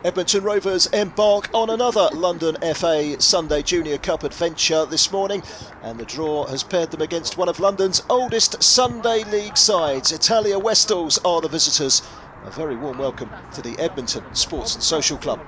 Edmonton Rovers embark on another London FA Sunday Junior Cup adventure this morning, and the draw has paired them against one of London's oldest Sunday League sides. Italia Wasteels are the visitors. A very warm welcome to the Edmonton Sports and Social Club.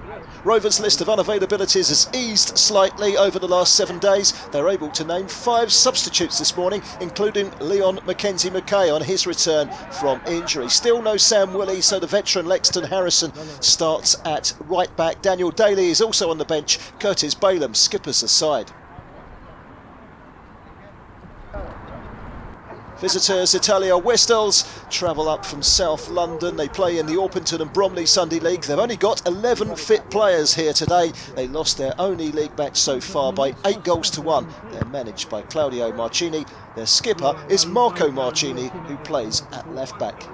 Rovers' list of unavailabilities has eased slightly over the last 7 days. They're able to name 5 substitutes this morning, including Leon Mackenzie McKay on his return from injury. Still no Sam Willey, so the veteran Lexton Harrison starts at right back. Daniel Daly is also on the bench. Curtis Balaam skippers the side. Visitors Italia Wasteels travel up from South London. They play in the Orpington and Bromley Sunday League. They've only got 11 fit players here today. They lost their only league match so far by 8 goals to 1. They're managed by Claudio Marcini. Their skipper is Marco Marcini, who plays at left back.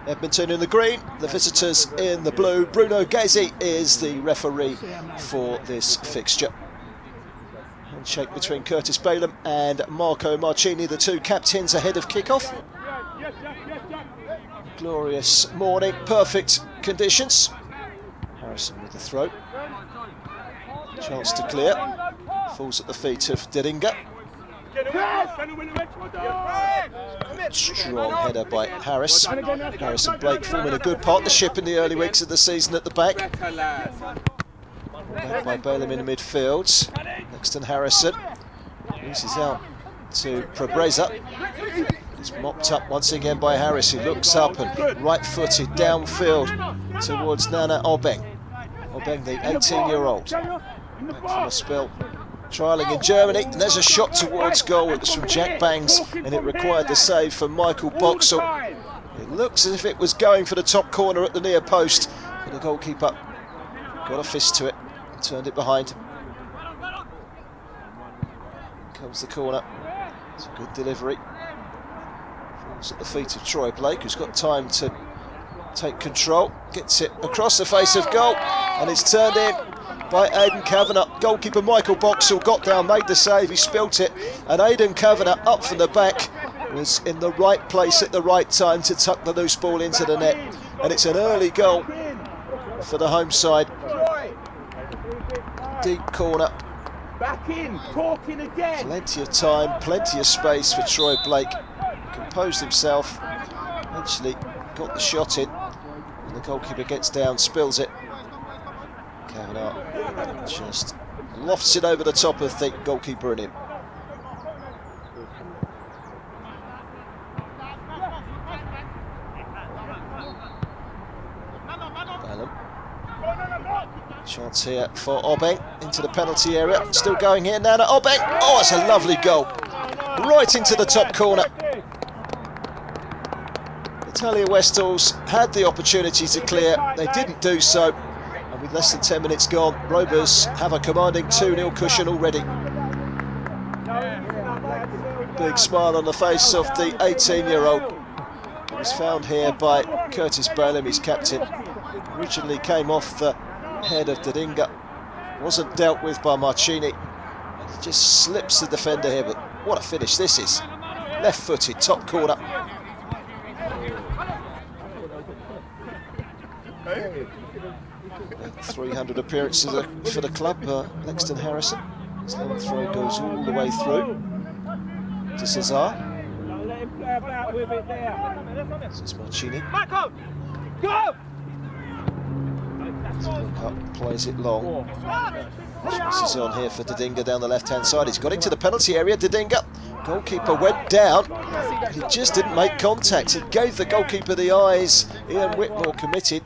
Edmonton in the green, the visitors in the blue. Bruno Gezi is the referee for this fixture. Handshake between Curtis Balaam and Marco Marcini, the two captains ahead of kick-off. Glorious morning, perfect conditions. Harrison with the throw. Chance to clear. Falls at the feet of Deringa. Strong header by Harris. Harris and Blake forming a good partnership in the early weeks of the season at the back. Back by Balaam in the midfield. Nexton Harrison uses out to Probreza. It's mopped up once again by Harris, who looks up and right-footed downfield towards Nana Obeng. Obeng, the 18-year-old, back from a spell trialling in Germany, and there's a shot towards goal. It was from Jack Bangs, and it required the save from Michael Boxall. It looks as if it was going for the top corner at the near post, but the goalkeeper got a fist to it and turned it behind. Comes the corner. It's a good delivery. Falls at the feet of Troy Blake, who's got time to take control. Gets it across the face of goal, and it's turned in by Aidan Kavanagh. Goalkeeper Michael Boxall got down, made the save, he spilt it, and Aidan Kavanagh up from the back was in the right place at the right time to tuck the loose ball into the net, and it's an early goal for the home side. Deep corner. Back in, talking again. Plenty of time, plenty of space for Troy Blake. Composed himself, eventually got the shot in, and the goalkeeper gets down, spills it. Kavanagh just lofts it over the top of the goalkeeper and him. Balaam. Chance here for Obeng into the penalty area. Still going here, Nana Obeng. Oh, it's a lovely goal. Right into the top corner. Italia Wasteels had the opportunity to clear. They didn't do so. And with less than 10 minutes gone, Rovers have a commanding 2-0 cushion already. Big smile on the face of the 18-year-old. He was found here by Curtis Balaam, his captain. Originally came off the head of Deringa. Wasn't dealt with by Marcini. He just slips the defender here, but what a finish this is. Left-footed, top corner. 300 appearances for the club, Lexton Harrison. His long throw goes all the way through to Cesar. This is Marcini. Plays it long. This is on here for Deringa down the left-hand side. He's got into the penalty area, Deringa. Goalkeeper went down. He just didn't make contact. He gave the goalkeeper the eyes. Ian Whitmore committed.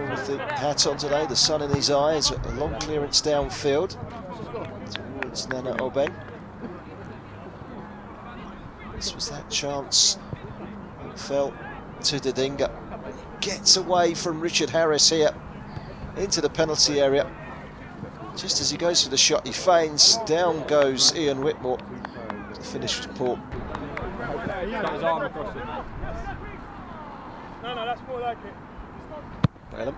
With the hat on today, the sun in his eyes, a long clearance downfield towards Nana Obeng. This was that chance. It fell to Deringa. Gets away from Richard Harris here into the penalty area. Just as he goes for the shot, he feigns. Down goes Ian Whitmore. The finish was poor. No, that's more like it. Balaam.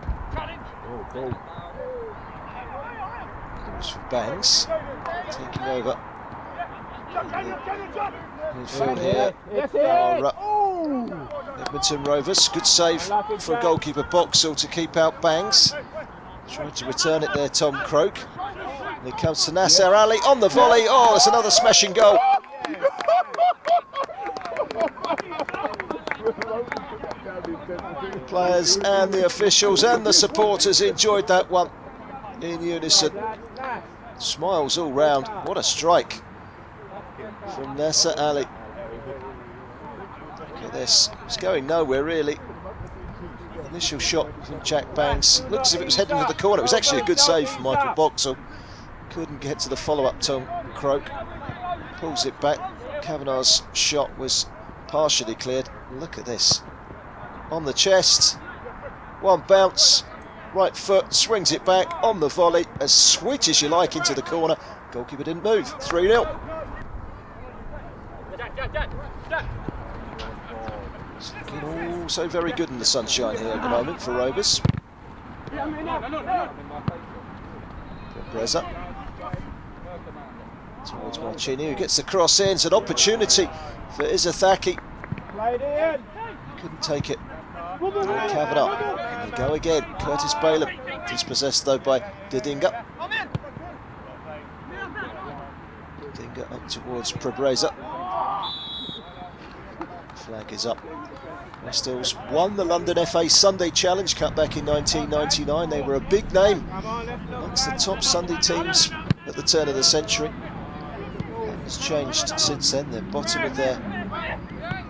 Goes for Banks. Taking over Midfield here. Edmonton Rovers. Good save for goalkeeper Boxall to keep out Bangs. Tried to return it there, Tom Croak. And it comes to Nasser Ali on the volley. Oh, it's another smashing goal. The players and the officials and the supporters enjoyed that one in unison. Smiles all round. What a strike from Nasser Ali. Look at this. It's going nowhere really. Initial shot from Jack Bangs. Looks as if it was heading to the corner. It was actually a good save from Michael Boxall. Couldn't get to the follow-up. Tom Croak pulls it back. Kavanagh's shot was partially cleared. Look at this. On the chest. One bounce. Right foot. Swings it back on the volley. As sweet as you like into the corner. Goalkeeper didn't move. 3-0. It's looking also very good in the sunshine here at the moment for Rovers. Breza towards Marchini, who gets the cross in. It's an opportunity for Izzathaki. Couldn't take it. Kavanagh. And they go again. Curtis Balaam. Dispossessed though by Didinga. Didinga up towards Prebreza. Flag is up. Wasteels won the London FA Sunday Challenge Cup back in 1999. They were a big name amongst the top Sunday teams at the turn of the century. That has changed since then. They're bottom of their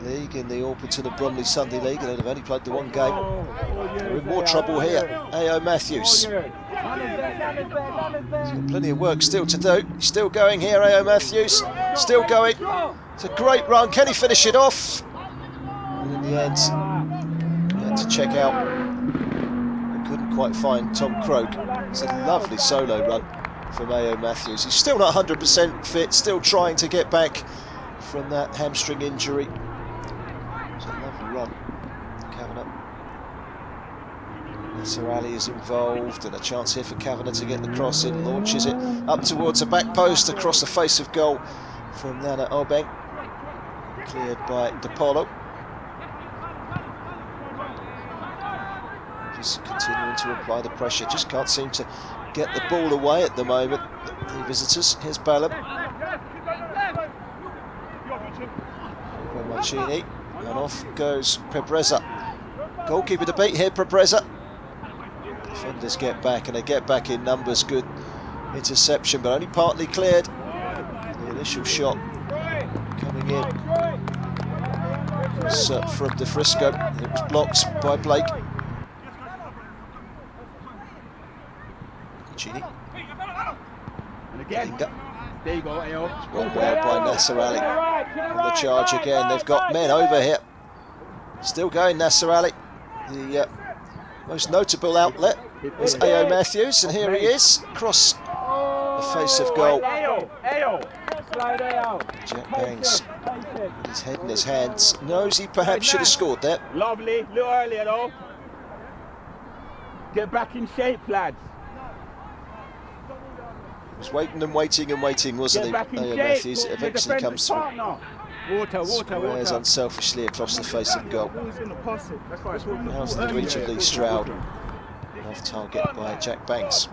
league in the Orpington and Bromley Sunday League, and they've only played the one game. They're in more trouble here. A.O. Matthews. He's got plenty of work still to do. He's still going here, A.O. Matthews. Still going. It's a great run. Can he finish it off? And in the end, he had to check out. He couldn't quite find Tom Croak. It's a lovely solo run from A.O. Matthews. He's still not 100% fit, still trying to get back from that hamstring injury. It's a lovely run. Kavanagh. Nasser Ali is involved, and a chance here for Kavanagh to get the cross in. Launches it up towards the back post, across the face of goal from Nana Obeng. Cleared by DePaulo. Just continuing to apply the pressure. Just can't seem to get the ball away at the moment. The visitors. Here's Balaam. Marchini. And off goes Prebreza. Goalkeeper to beat here, Prebreza. Defenders get back, and they get back in numbers. Good interception, but only partly cleared. The initial shot coming in was from De Frisco. It was blocked by Blake. Marchini. And again. There you go, A.O. Well by Nasser Ali. On the charge again. They've got men over here. Still going, Nasser Ali. The most notable outlet is A.O. Matthews, and here he is, across the face of goal. Jack Bangs, with his head in his hands, knows he perhaps should have scored there. Lovely, a little earlier though. Get back in shape, lads. He was waiting and waiting and waiting, wasn't he? A.O. Matthews. It eventually comes through. Squares unselfishly across the face of goal. Now to the reach of Lee Stroud. Off target by Jack Bangs.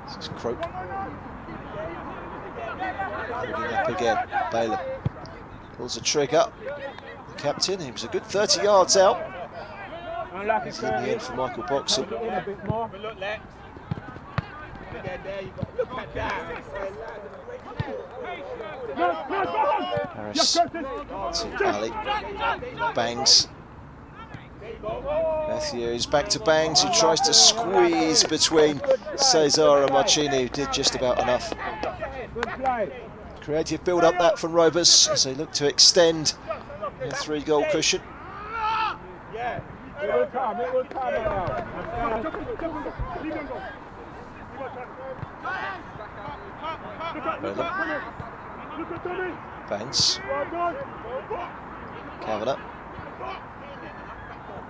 This is Croak. Moving up again. Balaam pulls the trigger. The captain, he was a good 30 yards out. He's in the end for Michael Boxall. Harris to Ali. Bangs. Matthews back to Bangs, who tries to squeeze between Cesar and Marchini, who did just about enough. Creative build up that from Rovers as they look to extend their 3-goal cushion. It will come now. Bangs. Kavanagh.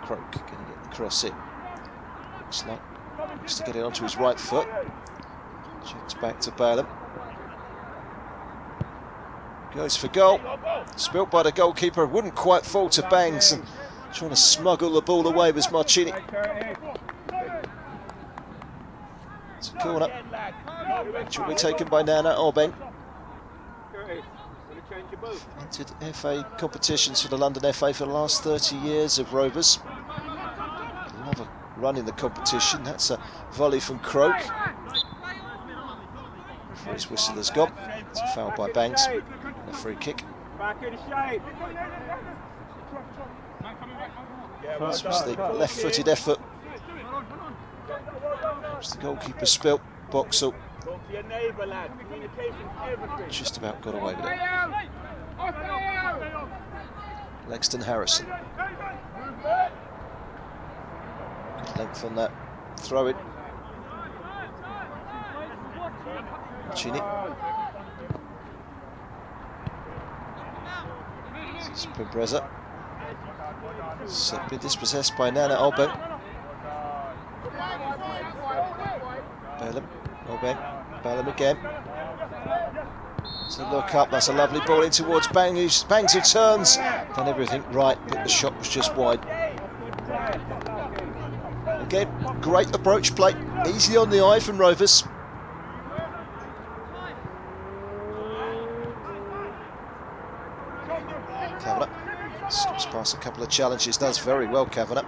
Croak going to get the cross in. Looks to get it onto his right foot. Checks back to Balaam. Goes for goal. Spilt by the goalkeeper. Wouldn't quite fall to Bangs. And trying to smuggle the ball away was Marchini. It's a corner. Which will be taken by Nana Obeng. Entered FA competitions for the London FA for the last 30 years of Rovers. Another run in the competition. That's a volley from Croak. His whistle has gone. It's a foul by Banks. And a free kick. This was the left-footed effort. It's the goalkeeper spilt. Boxall just about got away with it. Lexton Harrison. Good length on that throw in. Chini. This is Pimbreza. Been dispossessed by Nana Obeng. Balaam, Obeng, Balaam again. It's a look up, that's a lovely ball in towards Bangs, who turns. Done everything right, but the shot was just wide. Again, great approach play, easy on the eye from Rovers. Kavanagh skips past a couple of challenges, does very well, Kavanagh.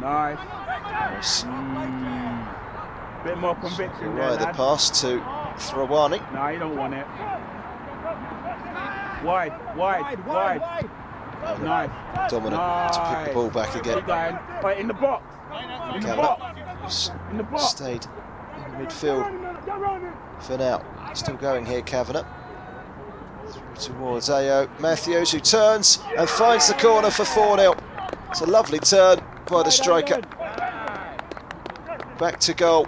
Nice. Bit more conviction there, the pass to Thrawani. No, you don't want it. Wide. Nice. Dominant to pick the ball back again. Right, in the box. In the box. Stayed in the midfield for now. Still going here, Kavanagh. Through towards Ao Matthews, who turns and finds the corner for 4-0. It's a lovely turn by the striker. Back to goal.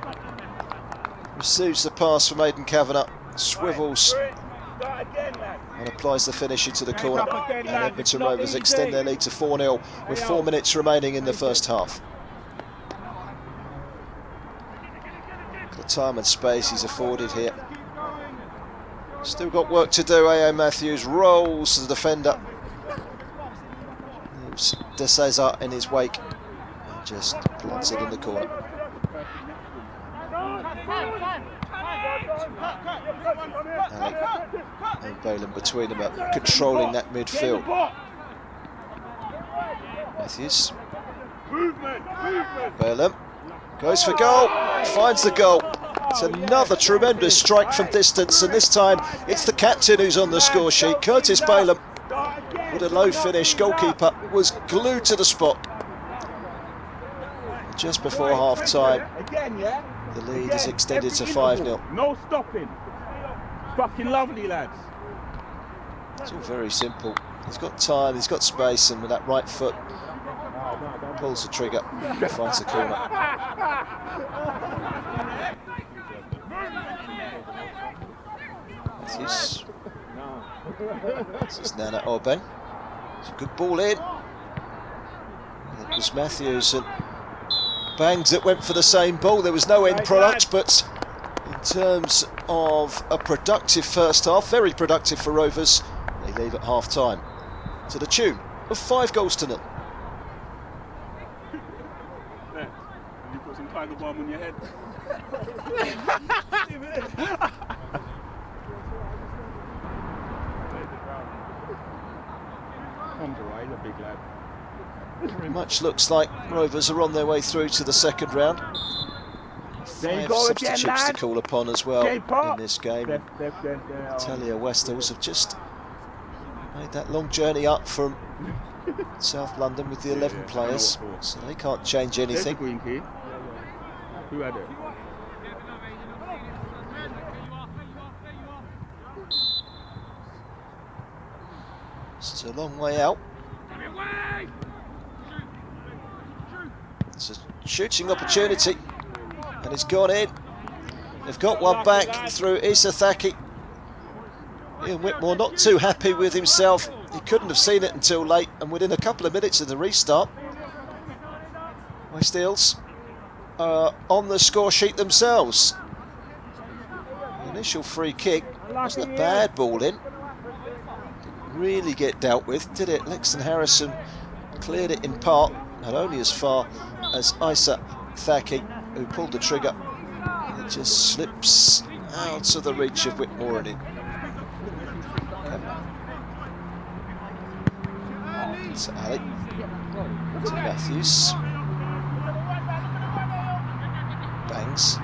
Receives the pass from Aidan Kavanagh. Swivels and applies the finisher to the corner. And Edmonton Rovers extend their lead to 4-0 with 4 minutes remaining in the first half. The time and space he's afforded here. Still got work to do. Ao Matthews rolls the defender. Leaves De Cesar in his wake and just plants it in the corner. Alec and Balaam between them are controlling that midfield. Matthews. Balaam goes for goal, finds the goal. It's another tremendous strike from distance, and this time it's the captain who's on the score sheet, Curtis Balaam. With a low finish, goalkeeper was glued to the spot. Just before half time, the lead is extended to 5-0. No stopping. Fucking lovely, lads. It's all very simple. He's got time, he's got space, and with that right foot, pulls the trigger, finds the corner. Matthews. This is Nana Obeng. It's a good ball in. It was Matthews and Bangs that went for the same ball. There was no end product, but in terms of a productive first half, very productive for Rovers, they leave at half time to the tune of 5 goals to 0. You put some tiger balm on your head. Comes away, the big lad. Very much looks like Rovers are on their way through to the second round. 5 substitutes to call upon as well in this game. Italia Wasteels have just made that long journey up from South London with the 11 players, so they can't change anything. Who had it? This is a long way out. It's a shooting opportunity, and it's gone in. They've got one back through Issa Thaki. Ian Whitmore not too happy with himself. He couldn't have seen it until late, and within a couple of minutes of the restart, Wasteels are on the score sheet themselves. The initial free kick wasn't a bad ball in. Didn't really get dealt with, did it? Lexton Harrison cleared it in part, not only as far as Isa Thaki, who pulled the trigger. It just slips out of the reach of Whitmore and in. To Ali, to Matthews, bangs,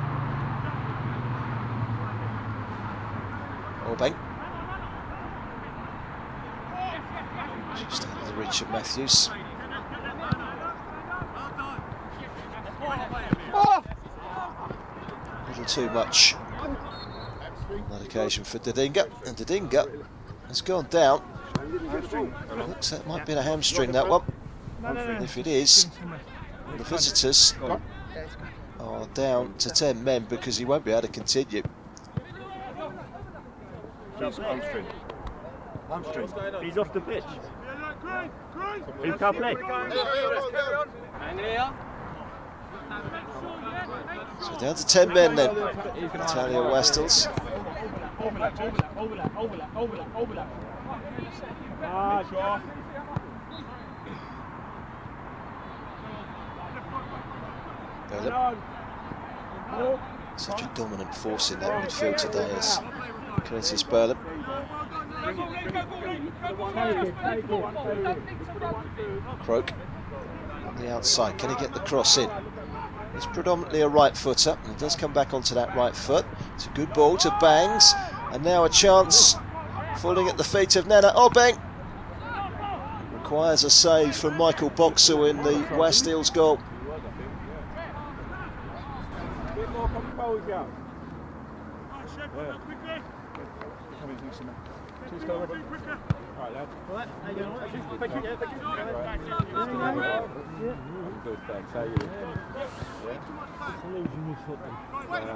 Orpington, just out of the reach of Matthews. A little too much on that occasion for Didinga, and Didinga has gone down. Looks like it might be a hamstring, that one. And if it is, the visitors are down to 10 men because he won't be able to continue. Hamstring. He's off the pitch. He can't play. So down to 10 men then. Italia Wasteels. Such a dominant force in that midfield today as Curtis Burlem. Croak on the outside. Can he get the cross in? He's predominantly a right footer, and he does come back onto that right foot. It's a good ball to Bangs, and now a chance falling at the feet of Nana Obeng. Requires a save from Michael Boxall in the Wasteels goal.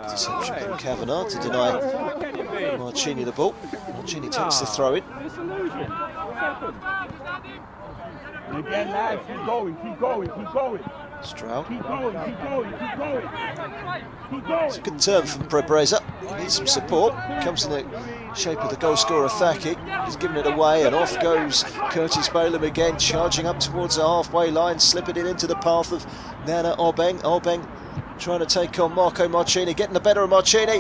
Deception from Kavanagh to deny Marcini the ball. Marcini takes the throw in. Again, lads, keep going. Stroud. Keep going. It's a good turn from Prebreza. He needs some support. Comes in the shape of the goal scorer Thaki. He's given it away, and off goes Curtis Bolam again, charging up towards the halfway line, slipping it into the path of Nana Obeng. Obeng trying to take on Marco Marcini, getting the better of Marcini.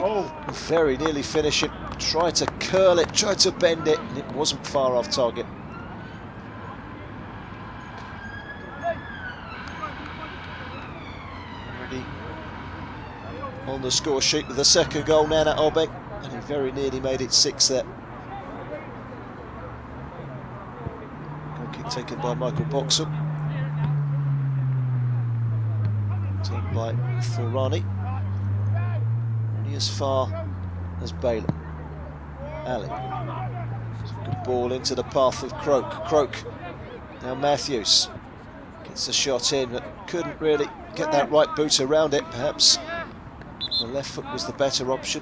Very nearly finish it. Tried to curl it, tried to bend it, and it wasn't far off target. On the score sheet with the second goal, Nana Obeng, and he very nearly made it 6 there. Goal kick taken by Michael Boxall. Taken by Thorani. Only as far as Bailey. Ali. Good ball into the path of Croak. Croak. Now Matthews. Gets the shot in, but couldn't really get that right boot around it, perhaps. The left foot was the better option.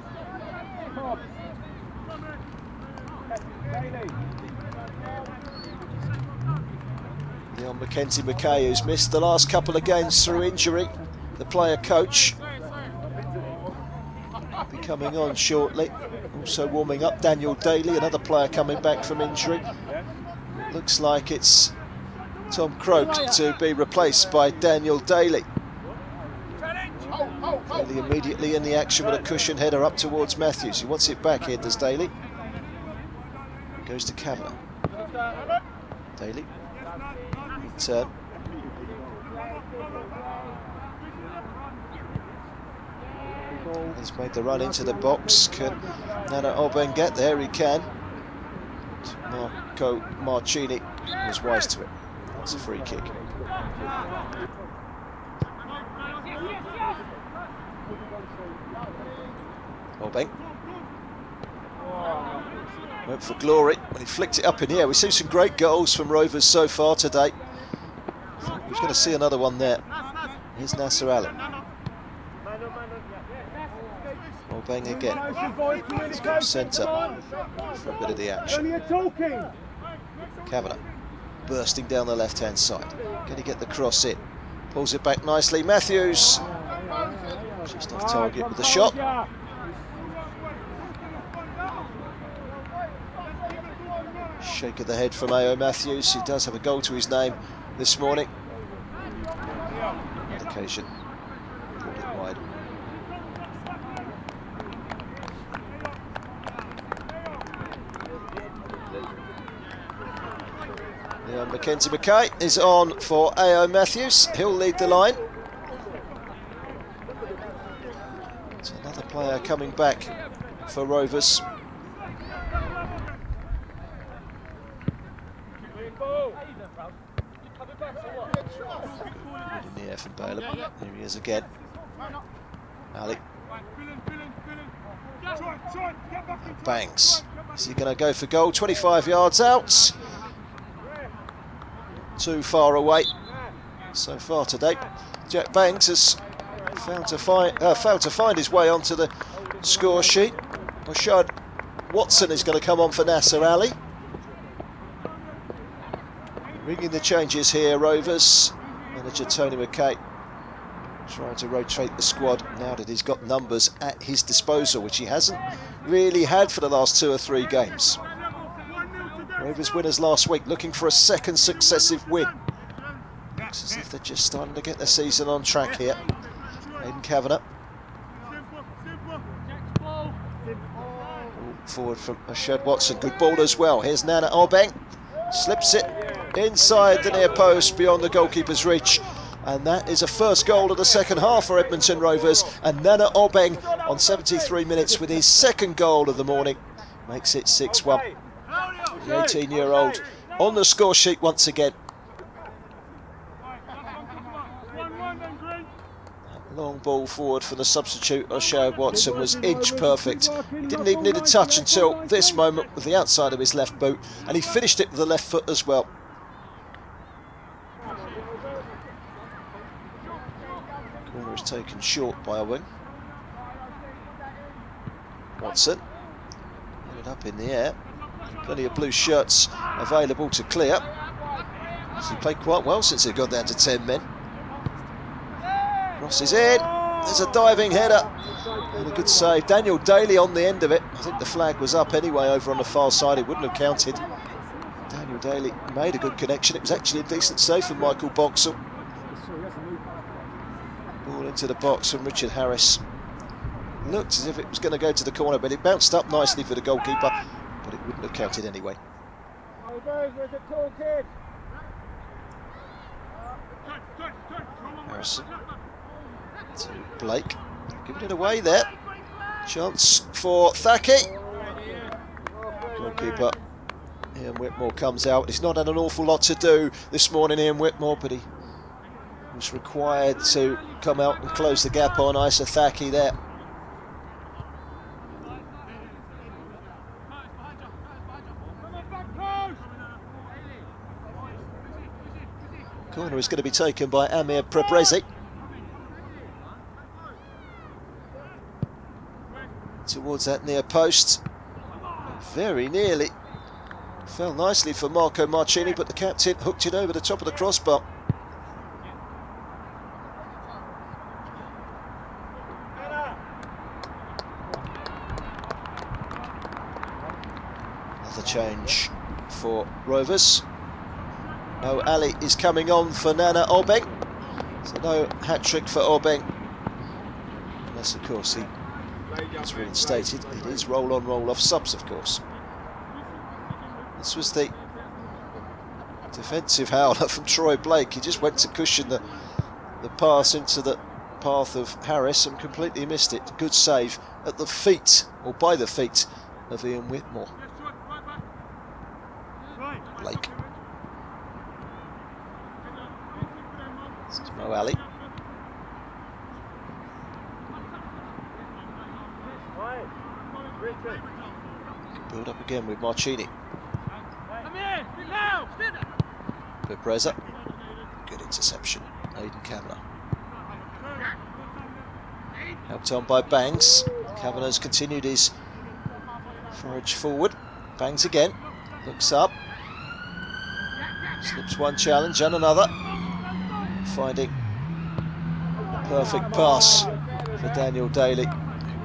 Leon Mackenzie McKay, who's missed the last couple of games through injury, the player coach, be coming on shortly. Also warming up Daniel Daly, another player coming back from injury. Looks like it's Tom Croak to be replaced by Daniel Daly. Daly immediately in the action with a cushion header up towards Matthews. He wants it back here, does Daly. Goes to Kavanagh. Daly. Return. He's made the run into the box. Can Nana Obeng get there? He can. Marco Marcini was wise to it. That's a free kick. Obeng went for glory when he flicked it up in the air. We've seen some great goals from Rovers so far today. We're going to see another one there. Here's Nasser Ali. Orbeng again. Let's go centre for a bit of the action. Kavanagh bursting down the left-hand side. Can he get the cross in? Pulls it back nicely. Matthews just off target with the shot. Shake of the head from A.O. Matthews. He does have a goal to his name this morning. On occasion, pulled it wide. Mackenzie Mackay is on for A.O. Matthews. He'll lead the line. It's another player coming back for Rovers. In the air from Balaam. Here he is again. Ali. Banks. Is he going to go for goal? 25 yards out. Too far away so far today. Jack Banks has failed to find his way onto the score sheet. Rashad Watson is going to come on for Nasser Ali. Ringing the changes here, Rovers. Manager Tony McKay trying to rotate the squad now that he's got numbers at his disposal, which he hasn't really had for the last 2 or 3 games. Rovers winners last week, looking for a second successive win. Looks as if they're just starting to get their season on track here. Aidan Kavanagh. Forward from Rashad Watson, good ball as well. Here's Nana Orbeng, slips it inside the near post beyond the goalkeeper's reach. And that is a first goal of the second half for Edmonton Rovers. And Nana Orbeng on 73 minutes with his second goal of the morning makes it 6-1. The 18-year-old on the score sheet once again. That long ball forward for the substitute, Rashad Watson, was inch perfect. He didn't even need a touch until this moment with the outside of his left boot, and he finished it with the left foot as well. Corner is taken short by a wing. Watson headed up in the air. Plenty of blue shirts available to clear. He played quite well since he got down to 10 men. Crosses in. There's a diving header. And a good save. Daniel Daly on the end of it. I think the flag was up anyway over on the far side. It wouldn't have counted. Daniel Daly made a good connection. It was actually a decent save from Michael Boxall. Ball into the box from Richard Harris. Looked as if it was going to go to the corner, but it bounced up nicely for the goalkeeper. But it wouldn't have counted anyway. Harrison to Blake, giving it away there. Chance for Thaki. Goalkeeper Ian Whitmore comes out. He's not had an awful lot to do this morning, Ian Whitmore, but he was required to come out and close the gap on Isa Thaki there. Corner is going to be taken by Amir Prebrezi. Towards that near post. Very nearly. Fell nicely for Marco Marcini, but the captain hooked it over the top of the crossbar. Another change for Rovers. No, Ali is coming on for Nana Orbeng. So no hat-trick for Orbeng. Unless, of course, he is reinstated. It is roll-on, roll-off subs, of course. This was the defensive howler from Troy Blake. He just went to cushion the pass into the path of Harris and completely missed it. Good save at the feet, or by the feet, of Ian Whitmore. Blake. This is Mo Ali. Build up again with Marcini. Pepreza. Good interception. Aidan Kavanagh. Helped on by Banks. Kavanagh's continued his forage forward. Bangs again. Looks up. Slips one challenge and another. Finding a perfect pass for Daniel Daly.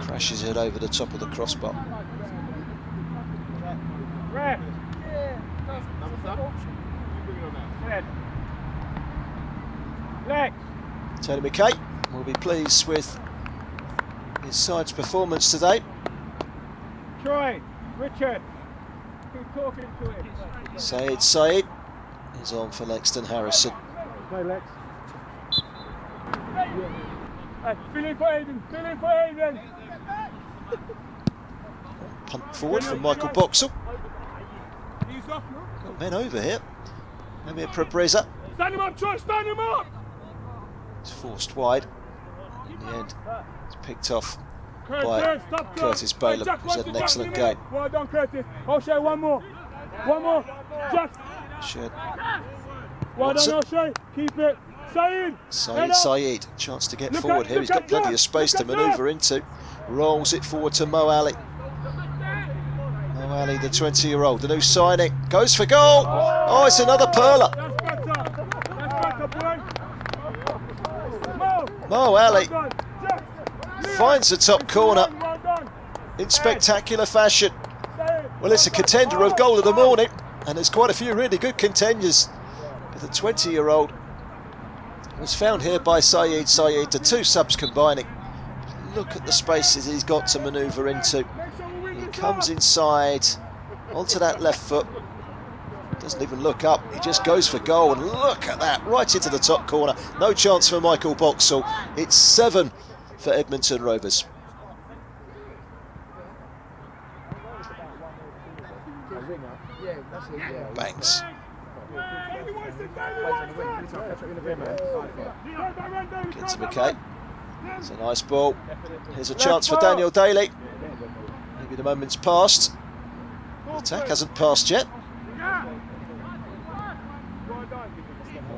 Crashes it over the top of the crossbar. Tony McKay will be pleased with his side's performance today. Troy, Richard, keep talking to him. Saeed is on for Lexton Harrison. Play Lex. Fill in for Aiden, Punt forward from Michael Boxall. Got men over here. Amir Prebreza. Stand him up, Troy, stand him up! It's forced wide. In the end, it's picked off by Curtis Balaam, who's had an excellent game. Well done, Curtis. O'Shea, one more. Jack. Shed. Well done, O'Shea. Keep it. Saeed. Chance to get forward here. He's got plenty of space to manoeuvre into. Rolls it forward to Mo Ali. Mo Ali, the 20-year-old, the new signing. Goes for goal. Oh, it's another perler. Mo Ali finds the top corner in spectacular fashion. Well, it's a contender of goal of the morning, and there's quite a few really good contenders. But the 20-year-old was found here by Saeed, the two subs combining. Look at the spaces he's got to manoeuvre into. He comes inside onto that left foot. Doesn't even look up, he just goes for goal, and look at that, right into the top corner. No chance for Michael Boxall. It's 7 for Edmonton Rovers. Bangs. Gets to McKay. It's a nice ball. Here's a chance for Daniel Daly. Maybe the moment's passed. The attack hasn't passed yet.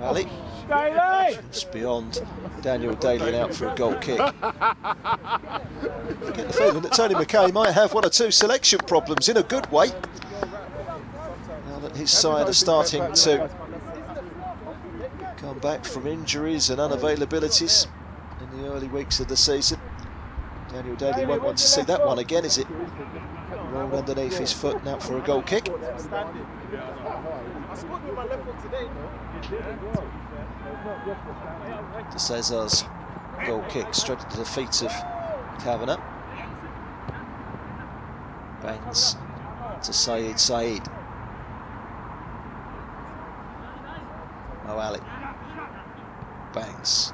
Ali. Just beyond Daniel Daly and out for a goal kick. I get the feeling that Tony McKay might have one or two selection problems in a good way. Now that his side are starting to come back from injuries and unavailabilities in the early weeks of the season. Daniel Daly won't want to see that one again, is it? Rolled underneath his foot and out for a goal kick. De Cesar's goal kick straight into the feet of Kavanagh. Bangs to Saeed. Mo Ali. Bangs.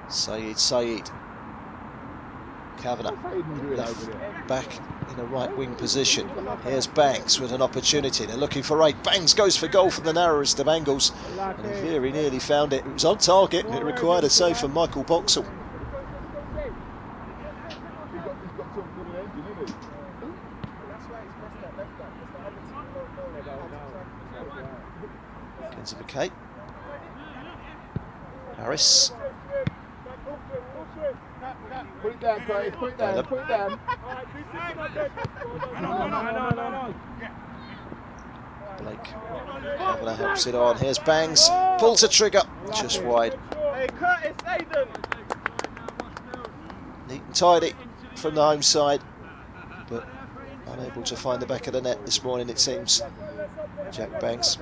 Saeed. Kavanagh left back in a right wing position. Here's Bangs with an opportunity. They're looking for 8. Bangs goes for goal from the narrowest of angles, and he very nearly found it. It was on target and it required a save from Michael Boxall. Into McKay. Harris. Put it down, Craig. Put it down. Blake Kavanagh helps it on. Here's Bangs. Pulls the trigger. Just wide. Hey, Curtis, Aiden. Neat and tidy from the home side, but unable to find the back of the net this morning, it seems. Jack Bangs.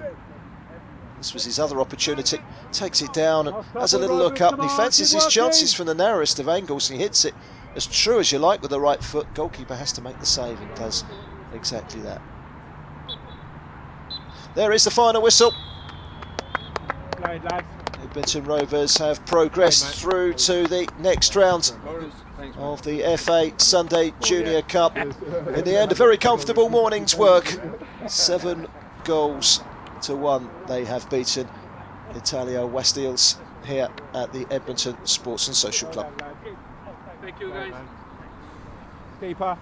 This was his other opportunity. Takes it down and has a little look up, and he fancies his chances from the narrowest of angles. He hits it as true as you like with the right foot. Goalkeeper has to make the save and does exactly that. There is the final whistle. Edmonton Rovers have progressed through to the next round of the FA Sunday Junior Cup. In the end, a very comfortable morning's work. 7 goals to 1 they have beaten Italia Wasteels here at the Edmonton Sports and Social Club. Thank you, guys. Keeper.